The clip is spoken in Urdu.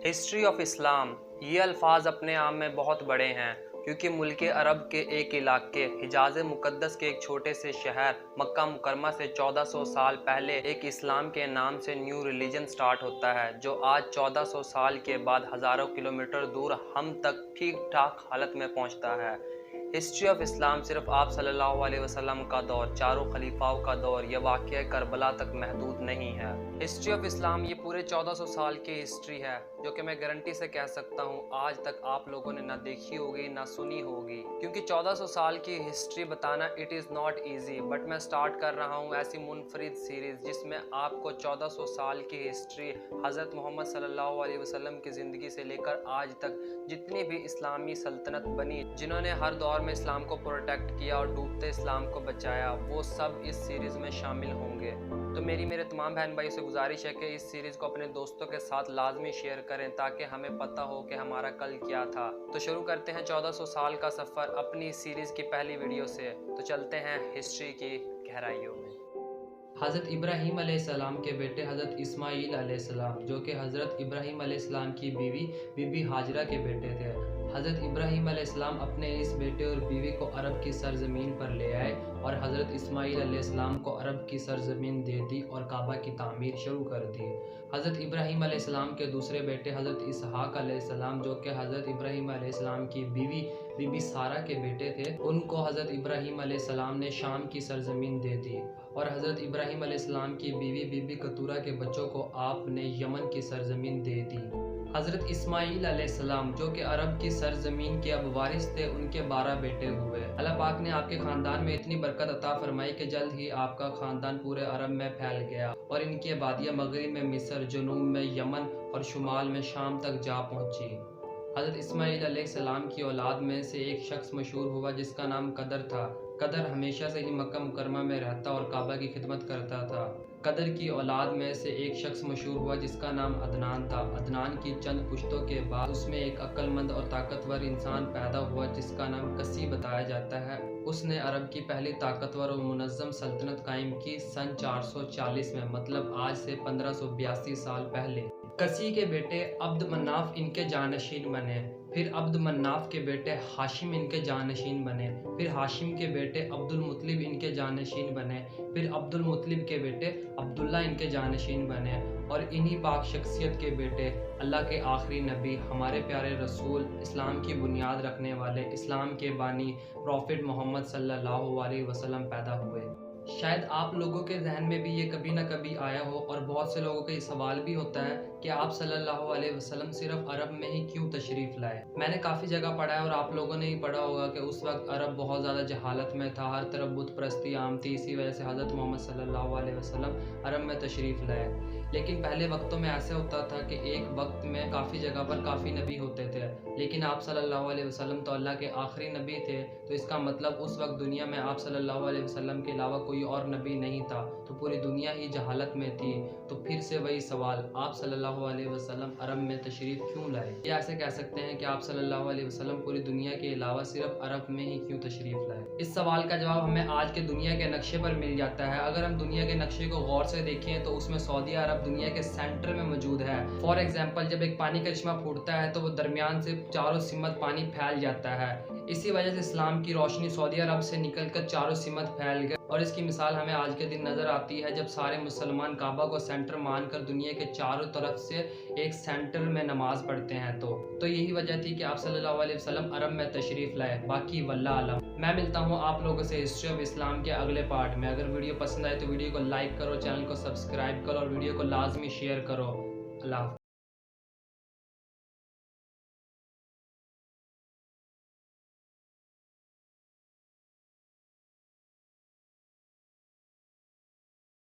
ہسٹری آف اسلام، یہ الفاظ اپنے آپ میں بہت بڑے ہیں کیونکہ ملک عرب کے ایک علاقے حجاز مقدس کے ایک چھوٹے سے شہر مکہ مکرمہ سے 1400 سال پہلے ایک اسلام کے نام سے نیو ریلیجن سٹارٹ ہوتا ہے، جو آج 1400 سال کے بعد ہزاروں کلومیٹر دور ہم تک ٹھیک ٹھاک حالت میں پہنچتا ہے۔ ہسٹری آف اسلام صرف آپ صلی اللہ علیہ وسلم کا دور، چاروں خلیفاؤں کا دور یا واقعہ کربلا تک محدود نہیں ہے۔ ہسٹری آف اسلام یہ پورے 1400 سال کی ہسٹری ہے، جو کہ میں گارنٹی سے کہہ سکتا ہوں آج تک آپ لوگوں نے نہ دیکھی ہوگی نہ سنی ہوگی، کیونکہ 1400 سال کی ہسٹری بتانا it is not easy. But میں سٹارٹ کر رہا ہوں ایسی منفرد سیریز جس میں آپ کو 1400 سال کی ہسٹری، حضرت محمد صلی اللہ علیہ وسلم کی زندگی سے لے کر آج تک جتنی بھی اسلامی سلطنت بنی، جنہوں نے ہر دور میں اسلام کو پروٹیکٹ کیا اور ڈوبتے اسلام کو بچایا، وہ سب اس سیریز میں شامل ہوں گے۔ تو میرے تمام بہن بھائیوں سے گزارش ہے کہ اس سیریز کو اپنے دوستوں کے ساتھ لازمی شیئر کریں تاکہ ہمیں پتہ ہو کہ ہمارا کل کیا تھا۔ تو شروع کرتے ہیں 1400 سال کا سفر اپنی سیریز کی پہلی ویڈیو سے۔ تو چلتے ہیں ہسٹری کی گہرائیوں میں۔ حضرت ابراہیم علیہ السلام کے بیٹے حضرت اسماعیل علیہ السلام، جو کہ حضرت ابراہیم علیہ السلام کی بیوی بی بی ہاجرہ کے بیٹے تھے۔ حضرت ابراہیم علیہ السلام اپنے اس بیٹے اور بیوی کو عرب کی سرزمین پر لے آئے اور حضرت اسماعیل علیہ السلام کو عرب کی سرزمین دے دی اور کعبہ کی تعمیر شروع کر دی۔ حضرت ابراہیم علیہ السلام کے دوسرے بیٹے حضرت اسحاق علیہ السلام، جو کہ حضرت ابراہیم علیہ السلام کی بیوی بی بی سارہ کے بیٹے تھے، ان کو حضرت ابراہیم علیہ السلام نے شام کی سرزمین دے دی اور حضرت ابراہیم علیہ السلام کی بیوی بی بی کتورہ کے بچوں کو آپ نے یمن کی سرزمین دے دی۔ حضرت اسماعیل علیہ السلام، جو کہ عرب کی سرزمین کے اب وارث تھے، ان کے 12 بیٹے ہوئے۔ اللہ پاک نے آپ کے خاندان میں اتنی برکت عطا فرمائی کہ جلد ہی آپ کا خاندان پورے عرب میں پھیل گیا اور ان کی آبادیاں مغرب میں مصر، جنوب میں یمن اور شمال میں شام تک جا پہنچی۔ حضرت اسماعیل علیہ السلام کی اولاد میں سے ایک شخص مشہور ہوا جس کا نام قدر تھا۔ قدر ہمیشہ سے ہی مکہ مکرمہ میں رہتا اور کعبہ کی خدمت کرتا تھا۔ قدر کی اولاد میں سے ایک شخص مشہور ہوا جس کا نام عدنان تھا۔ عدنان کی چند پشتوں کے بعد اس میں ایک عقل مند اور طاقتور انسان پیدا ہوا جس کا نام کسی بتایا جاتا ہے۔ اس نے عرب کی پہلی طاقتور اور منظم سلطنت قائم کی سن 440 میں، مطلب آج سے 1582 سال پہلے۔ کسی کے بیٹے عبد مناف ان کے جانشین بنے، پھر عبد مناف کے بیٹے ہاشم ان کے جانشین بنے، پھر ہاشم کے بیٹے عبد المطلب ان کے جانشین بنے، پھر عبد المطلب کے بیٹے عبداللہ ان کے جانشین بنے، اور انہی پاک شخصیت کے بیٹے اللہ کے آخری نبی، ہمارے پیارے رسول، اسلام کی بنیاد رکھنے والے، اسلام کے بانی پروفٹ محمد صلی اللہ علیہ وسلم پیدا ہوئے۔ شاید آپ لوگوں کے ذہن میں بھی یہ کبھی نہ کبھی آیا ہو اور بہت سے لوگوں کا یہ سوال بھی ہوتا ہے کہ آپ صلی اللہ علیہ وسلم صرف عرب میں ہی کیوں تشریف لائے۔ میں نے کافی جگہ پڑھا ہے اور آپ لوگوں نے ہی پڑھا ہوگا کہ اس وقت عرب بہت زیادہ جہالت میں تھا، ہر طرف بت پرستی عام تھی، اسی وجہ سے حضرت محمد صلی اللہ علیہ وسلم عرب میں تشریف لائے۔ لیکن پہلے وقتوں میں ایسے ہوتا تھا کہ ایک وقت میں کافی جگہ پر کافی نبی ہوتے تھے، لیکن آپ صلی اللہ علیہ وسلم تو اللہ کے آخری نبی تھے، تو اس کا مطلب اس وقت دنیا میں آپ صلی اللہ علیہ وسلم کے علاوہ کوئی اور نبی نہیں تھا، تو پوری دنیا ہی جہالت میں تھی۔ تو پھر سے وہی سوال، آپ صلی اللہ علیہ وسلم عرب میں تشریف کیوں لائے؟ یہ ایسے کہہ سکتے ہیں کہ آپ صلی اللہ علیہ وسلم پوری دنیا کے علاوہ صرف عرب میں ہی کیوں تشریف لائے؟ اس سوال کا جواب ہمیں آج کے دنیا کے نقشے پر مل جاتا ہے۔ اگر ہم دنیا کے نقشے کو غور سے دیکھیں تو اس میں سعودی عرب دنیا کے سینٹر میں موجود ہے۔ فار ایگزامپل، جب ایک پانی کا چشمہ پھوٹتا ہے تو وہ درمیان سے چاروں سمت پانی پھیل جاتا ہے۔ اسی وجہ سے اسلام کی روشنی سعودی عرب سے نکل کر چاروں سمت پھیل گئی، اور اس کی مثال ہمیں آج کے دن نظر آتی ہے جب سارے مسلمان کعبہ کو سینٹر مان کر دنیا کے چاروں طرف سے ایک سینٹر میں نماز پڑھتے ہیں۔ تو یہی وجہ تھی کہ آپ صلی اللہ علیہ وسلم عرب میں تشریف لائے، باقی واللہ علم۔ میں ملتا ہوں آپ لوگوں سے ہسٹری آف اسلام کے اگلے پارٹ میں۔ اگر ویڈیو پسند آئے تو ویڈیو کو لائک کرو، چینل کو سبسکرائب کرو اور ویڈیو کو لازمی شیئر کرو۔ اللہ حافظ۔